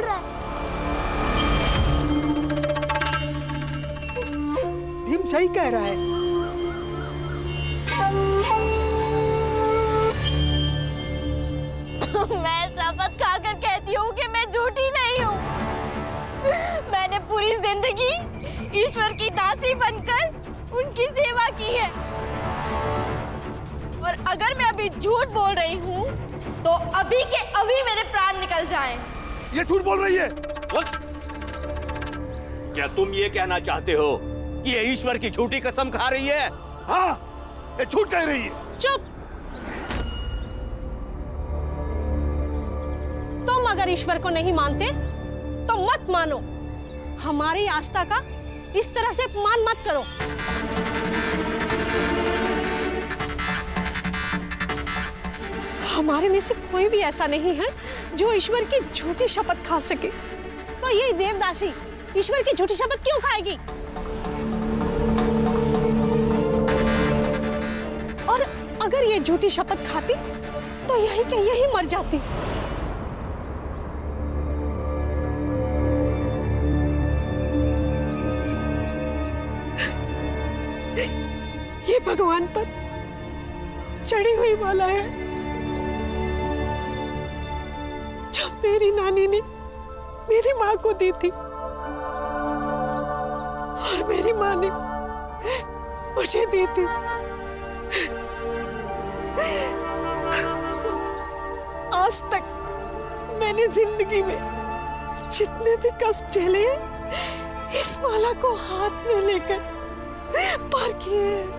बोल रहा है। भीम सही कह रहा है। मैं शपथ खाकर कहती हूँ कि मैं झूठी नहीं हूँ। मैंने पूरी जिंदगी ईश्वर की दासी बनकर उनकी सेवा की है। और अगर मैं अभी झूठ बोल रही हूँ तो अभी के अभी मेरे प्राण निकल जाएं। ये झूठ बोल रही है। क्या तुम ये कहना चाहते हो कि ये ईश्वर की झूठी कसम खा रही है? हाँ, ये झूठ कह रही है। चुप। तुम अगर ईश्वर को नहीं मानते तो मत मानो। हमारी आस्था का इस तरह से अपमान मत करो। हमारे में से कोई भी ऐसा नहीं है जो ईश्वर की झूठी शपथ खा सके। तो ये देवदासी ईश्वर की झूठी शपथ क्यों खाएगी? और अगर ये झूठी शपथ खाती तो यही के यही मर जाती। ये भगवान पर चढ़ी हुई माला है जो मेरी नानी ने मेरी माँ को दी थी और मेरी माँ ने मुझे दी थी। आज तक मैंने जिंदगी में जितने भी कष्ट झेले इस माला को हाथ में लेकर पार किए हैं।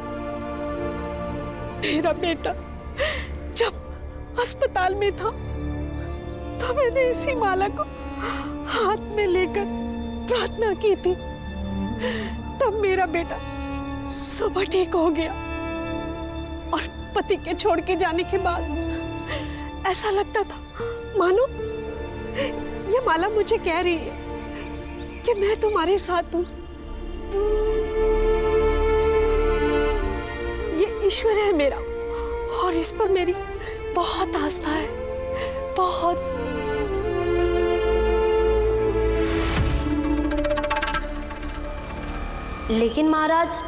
मेरा बेटा जब अस्पताल में था तो मैंने इसी माला को हाथ में लेकर प्रार्थना की थी। तब मेरा बेटा सुबह ठीक हो गया और पति के छोड़ के जाने के बाद ऐसा लगता था मानो ये माला मुझे कह रही है कि मैं तुम्हारे साथ हूं। ये ईश्वर है मेरा और इस पर मेरी बहुत आस्था है, बहुत। लेकिन महाराज,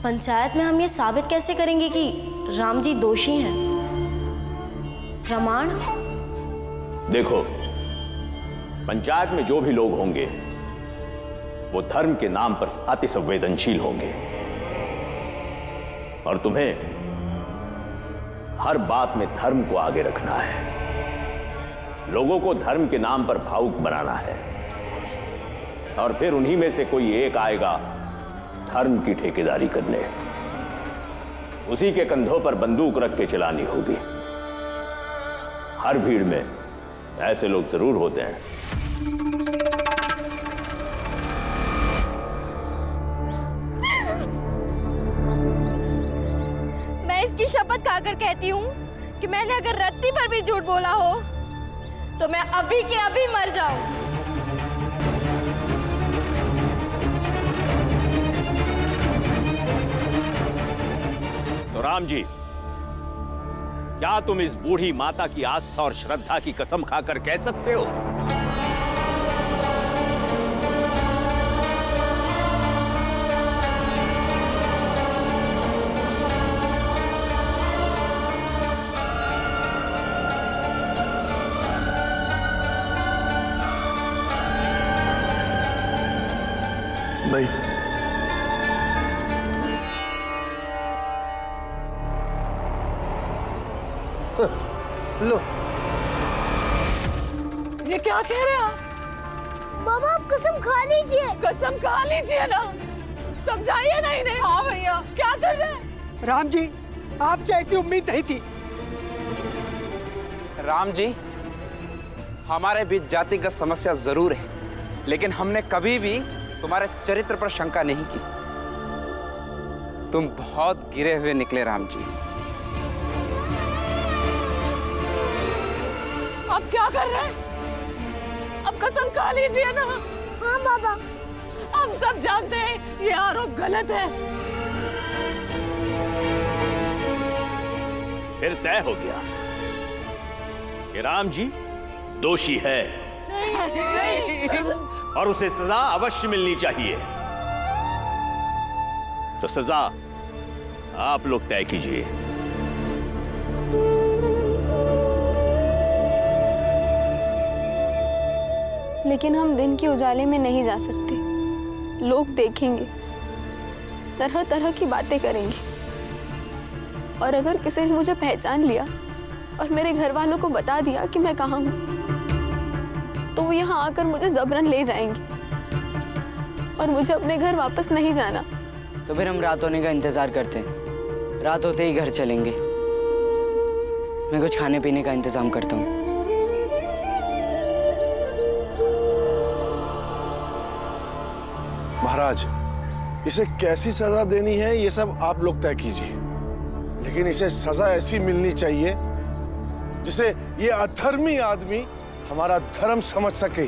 पंचायत में हम ये साबित कैसे करेंगे कि राम जी दोषी हैं? प्रमाण? देखो, पंचायत में जो भी लोग होंगे वो धर्म के नाम पर अति संवेदनशील होंगे और तुम्हें हर बात में धर्म को आगे रखना है। लोगों को धर्म के नाम पर भावुक बनाना है और फिर उन्हीं में से कोई एक आएगा धर्म की ठेकेदारी करने। उसी के कंधों पर बंदूक रख के चलानी होगी। हर भीड़ में ऐसे लोग जरूर होते हैं। मैं इसकी शपथ खाकर कहती हूँ कि मैंने अगर रत्ती पर भी झूठ बोला हो तो मैं अभी के अभी मर जाऊं। तो राम जी, क्या तुम इस बूढ़ी माता की आस्था और श्रद्धा की कसम खाकर कह सकते हो नहीं? लो, ये क्या कह रहे हैं आप? बाबा, आप कसम खा लीजिए। कसम खा लीजिए ना, समझाइए ना इन्हें। हाँ भैया, क्या कर रहे हैं? राम जी, आपसे ऐसी उम्मीद नहीं थी। राम जी, हमारे बीच जातिगत समस्या जरूर है, लेकिन हमने कभी भी तुम्हारे चरित्र पर शंका नहीं की। तुम बहुत गिरे हुए निकले राम जी। आप क्या कर रहे हैं? अब कसम खा लीजिए ना। हाँ बाबा। हम सब जानते हैं ये आरोप गलत है। फिर तय हो गया कि राम जी दोषी है। नहीं, और उसे सजा अवश्य मिलनी चाहिए। तो सजा आप लोग तय कीजिए। लेकिन हम दिन के उजाले में नहीं जा सकते। लोग देखेंगे, तरह तरह की बातें करेंगे, और अगर किसी ने मुझे पहचान लिया और मेरे घर वालों को बता दिया कि मैं कहाँ हूँ, तो वो यहाँ आकर मुझे जबरन ले जाएंगे और मुझे अपने घर वापस नहीं जाना। तो फिर हम रात होने का इंतजार करते हैं। रात होते ही घर चलेंगे। मैं कुछ खाने पीने का इंतजाम करता हूँ। महाराज, इसे कैसी सजा देनी है ये सब आप लोग तय कीजिए, लेकिन इसे सजा ऐसी मिलनी चाहिए जिसे ये अधर्मी आदमी हमारा धर्म समझ सके।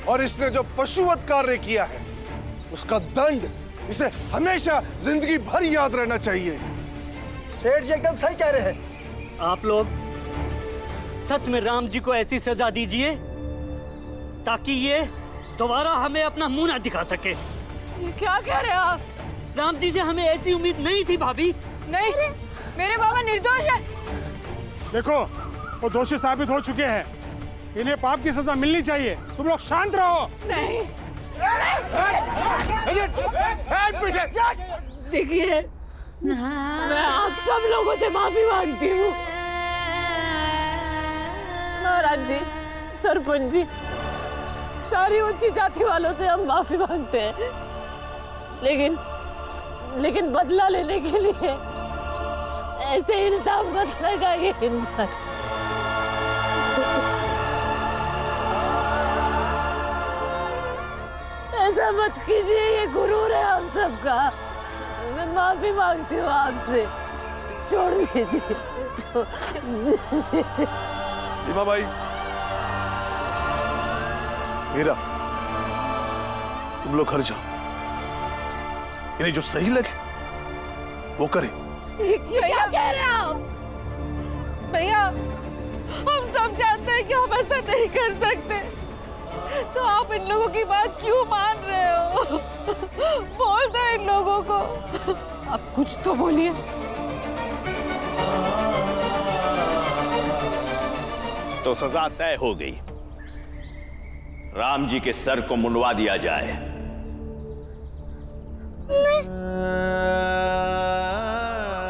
और इसने जो पशुवत कार्य किया है उसका दंड इसे हमेशा जिंदगी भर याद रहना चाहिए। सेठ जी एकदम सही कह रहे हैं। आप लोग सच में राम जी को ऐसी सजा दीजिए ताकि ये दोबारा हमें अपना मुंह ना दिखा सके। ये क्या कह रहे हैं आप? राम जी से हमें ऐसी उम्मीद नहीं थी भाभी। नहीं, मेरे बाबा निर्दोष है। देखो, वो दोषी साबित हो चुके हैं। इन्हें पाप की सजा मिलनी चाहिए। तुम लोग शांत रहो। नहीं, देखिए, मैं आप सब लोगों से माफी मांगती हूँ। महाराज जी, सरपंच जी, सारी ऊंची जाति वालों से हम माफी मांगते हैं, लेकिन बदला लेने के लिए ऐसे इल्जाम मत लगाइए इन पर। ऐसा मत कीजिए, ये गुरूर है हम सबका। मैं माफी मांगती हूँ आपसे। छोड़ दीजिए, छोड़ दीजिए। दीमा भाई, मीरा, तुम लोग घर जाओ। इन्हें जो सही लगे वो करे। क्या कह रहे हैं आप? भैया, हम सब जानते हैं कि हम ऐसा नहीं कर सकते, तो आप इन लोगों की बात क्यों मान रहे हो? बोल दो इन लोगों को। आप कुछ तो बोलिए। तो सजा तय हो गई। राम जी के सर को मुंडवा दिया जाए।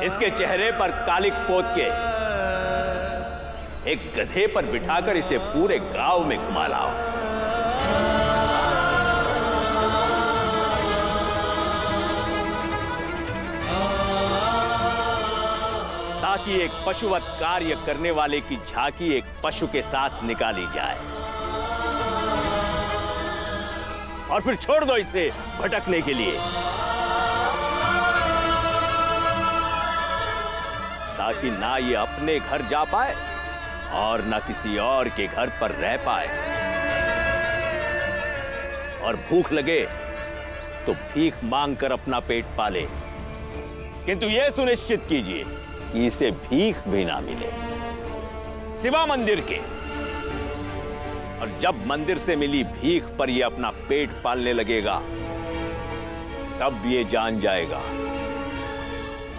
इसके चेहरे पर कालिक पोत के एक गधे पर बिठाकर इसे पूरे गांव में घुमा लाओ। ताकि एक पशुवत कार्य करने वाले की झांकी एक पशु के साथ निकाली जाए, और फिर छोड़ दो इसे भटकने के लिए, ताकि ना ये अपने घर जा पाए और ना किसी और के घर पर रह पाए, और भूख लगे तो भीख मांगकर अपना पेट पाले। किंतु यह सुनिश्चित कीजिए कि इसे भीख भी ना मिले, सिवा मंदिर के। और जब मंदिर से मिली भीख पर यह अपना पेट पालने लगेगा, तब ये जान जाएगा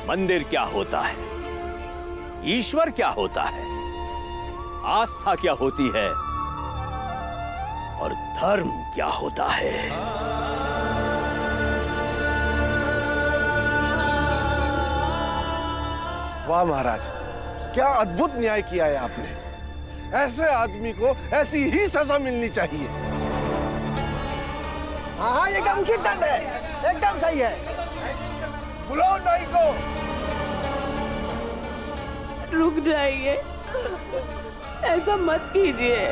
मंदिर क्या होता है, ईश्वर क्या होता है, आस्था क्या होती है, और धर्म क्या होता है। वाह महाराज, क्या अद्भुत न्याय किया है आपने। ऐसे आदमी को ऐसी ही सजा मिलनी चाहिए। हाँ, एकदम उचित दंड है, एकदम सही है। बुलाओ नाई को। रुक जाइए, ऐसा मत कीजिए।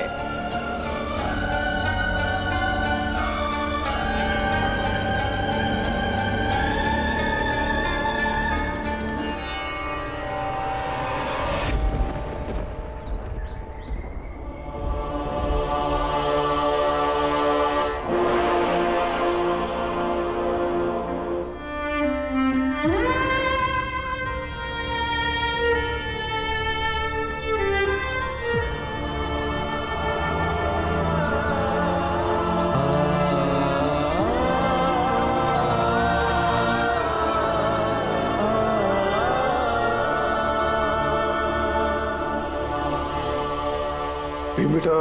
भी बेटा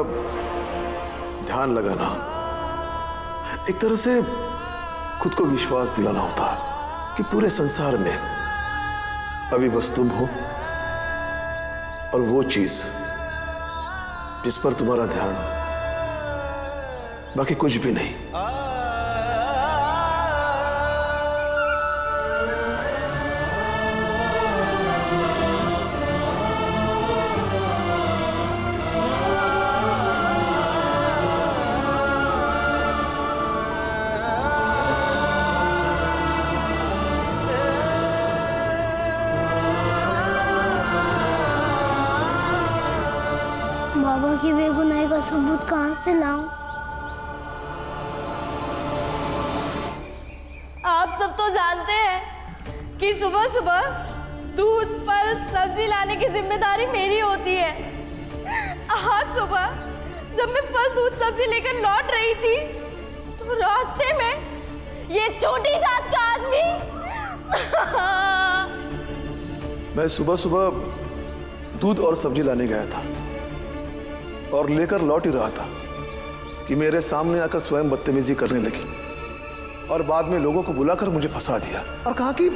ध्यान लगाना, एक तरह से खुद को विश्वास दिलाना होता है कि पूरे संसार में अभी बस तुम हो और वो चीज जिस पर तुम्हारा ध्यान, बाकी कुछ भी नहीं। बाबा की बेगुनाही का सबूत कहाँ से लाऊं? आप सब तो जानते हैं कि सुबह सुबह दूध, फल, सब्जी लाने की जिम्मेदारी मेरी होती है। आज सुबह जब मैं फल, दूध, सब्जी लेकर लौट रही थी तो रास्ते में ये छोटी जात का आदमी मैं सुबह सुबह दूध और सब्जी लाने गया था और लेकर लौट ही रहा था कि मेरे सामने आकर स्वयं बदतमीजी करने लगी और बाद में लोगों को बुलाकर मुझे फंसा दिया और कहा कि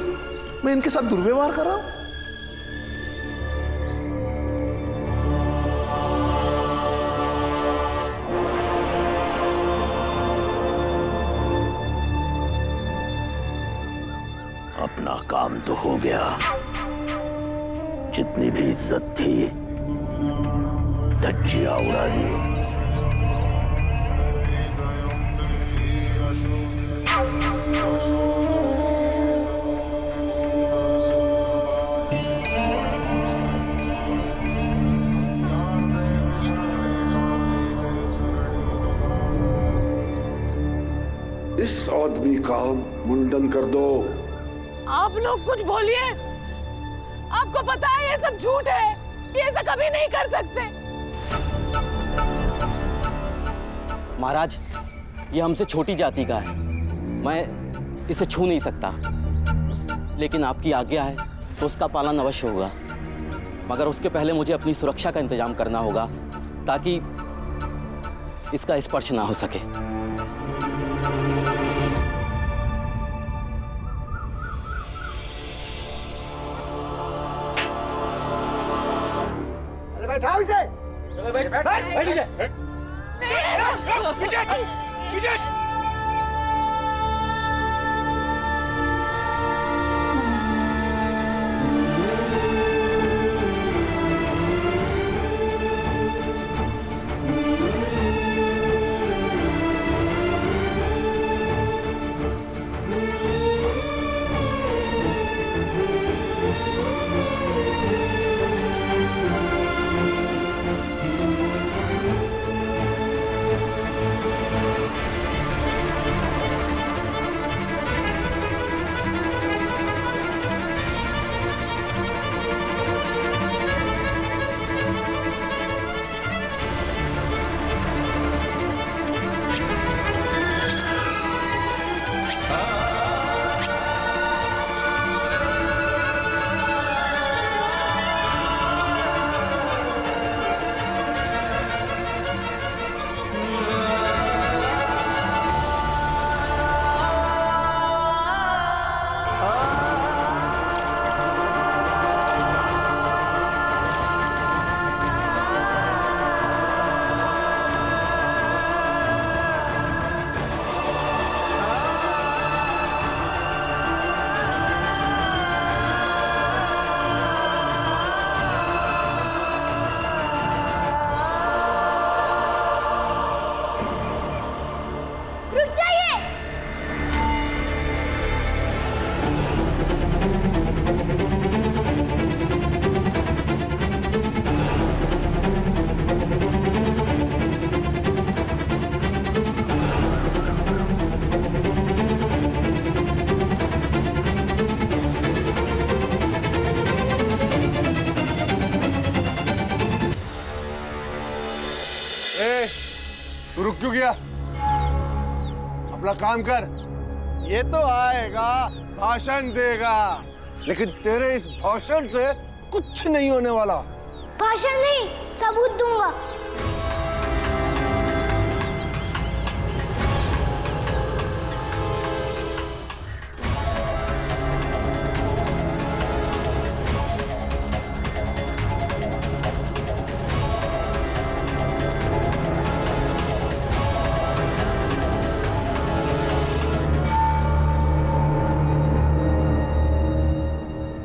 मैं इनके साथ दुर्व्यवहार कर रहा हूं। अपना काम तो हो गया, जितनी भी इज्जत थी धज्जियां उड़ा दी। इस आदमी का मुंडन कर दो। आप लोग कुछ बोलिए। आपको पता है ये सब झूठ है, ये ऐसा कभी नहीं कर सकते। महाराज, ये हमसे छोटी जाति का है, मैं इसे छू नहीं सकता, लेकिन आपकी आज्ञा है तो उसका पालन अवश्य होगा। मगर उसके पहले मुझे अपनी सुरक्षा का इंतजाम करना होगा ताकि इसका स्पर्श ना हो सके। बैठाओ इसे। बैठ तू रुक क्यों गया? अपना काम कर। ये तो आएगा, भाषण देगा, लेकिन तेरे इस भाषण से कुछ नहीं होने वाला। भाषण नहीं, सबूत दूंगा।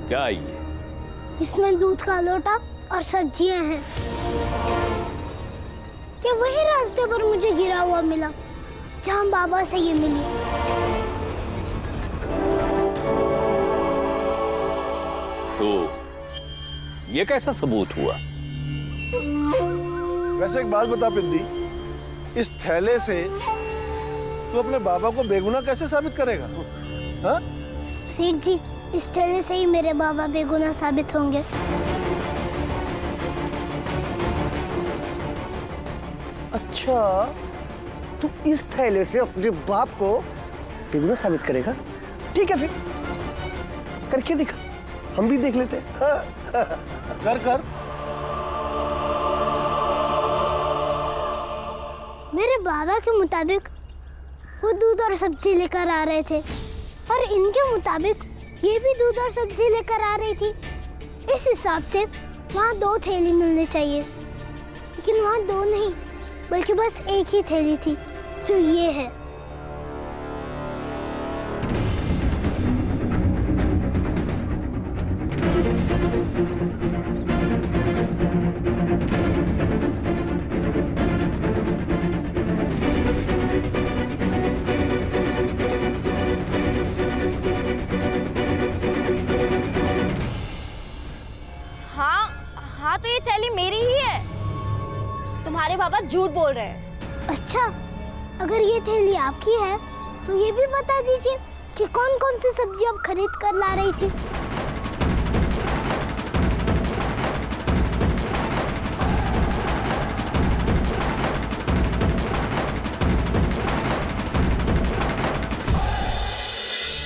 क्या ये? इसमें दूध का लोटा और सब्जियां हैं। ये वही रास्ते पर मुझे गिरा हुआ मिला जहाँ बाबा से ये मिली। तो ये कैसा सबूत हुआ? वैसे एक बात बता पिंदी, इस थैले से तू अपने बाबा को बेगुनाह कैसे साबित करेगा? हाँ? सेठ जी, इस थैले से ही मेरे बाबा बेगुनाह साबित होंगे। अच्छा, तू इस थैले से अपने बाप को बेगुनाह साबित करेगा? ठीक है, फिर करके दिखा, हम भी देख लेते हैं। कर। मेरे बाबा के मुताबिक वो दूध और सब्जी लेकर आ रहे थे और इनके मुताबिक ये भी दूध और सब्जी लेकर आ रही थी। इस हिसाब से वहाँ 2 थैली मिलनी चाहिए, लेकिन वहाँ 2 नहीं बल्कि बस एक ही थैली थी, जो ये है। हाँ, तो ये थैली मेरी ही है। तुम्हारे बाबा झूठ बोल रहे हैं। अच्छा, अगर ये थैली आपकी है तो ये भी बता दीजिए कि कौन कौन सी सब्जी आप खरीद कर ला रही थी।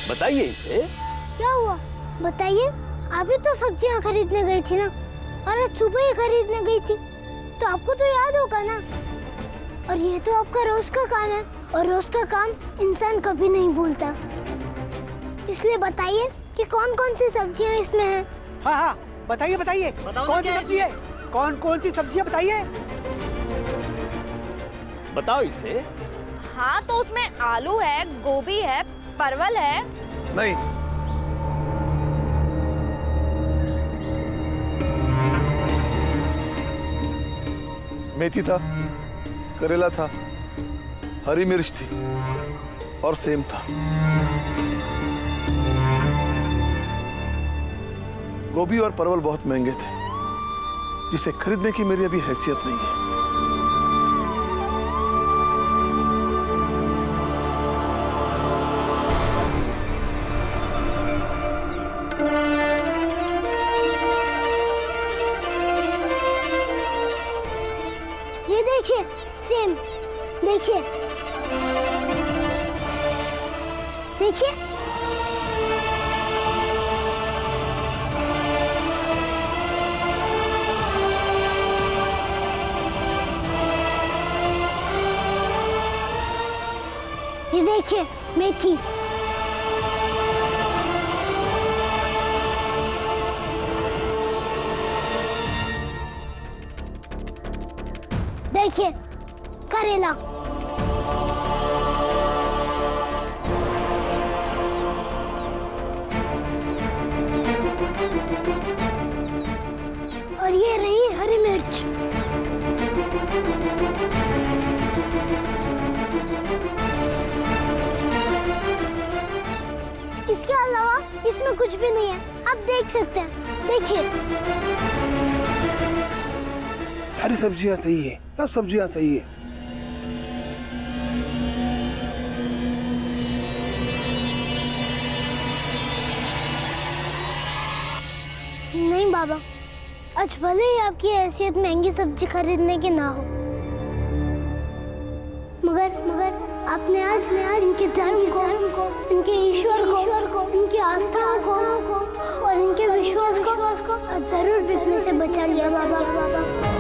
बताइए इसे। क्या हुआ बताइए? आप ही तो सब्जियां खरीदने गई थी ना, और आज सुबह ही खरीदने गई थी, तो आपको तो याद होगा ना। और ये तो आपका रोज का काम है, और रोज का काम इंसान कभी नहीं भूलता। इसलिए बताइए कि कौन कौन सी सब्जियां इसमें हैं। हाँ, बताइए कौन सी सब्जी है? कौन सी सब्जियां बताइए। बताओ इसे। हाँ, तो उसमें आलू है, गोभी है, परवल है। नहीं, मेथी था, करेला था, हरी मिर्च थी और सेम था। गोभी और परवल बहुत महंगे थे, जिसे खरीदने की मेरी अभी हैसियत नहीं है। ये देखिए, सेम देखिए, देखिए। ये देखिए, मेथी। देखिए, करेला। और ये रही हरी मिर्च। इसके अलावा इसमें कुछ भी नहीं है, आप देख सकते हैं। देखिए, सारी सब्जियां सही है, सब सब्जियां सही है। नहीं बाबा, आज भले ही आपकी हैसियत महंगी सब्जी खरीदने की ना हो, मगर आपने आज इनके धर्म को, इनके ईश्वर को, इनकी आस्थाओं को और इनके विश्वास को जरूर बिकने से बचा लिया बाबा।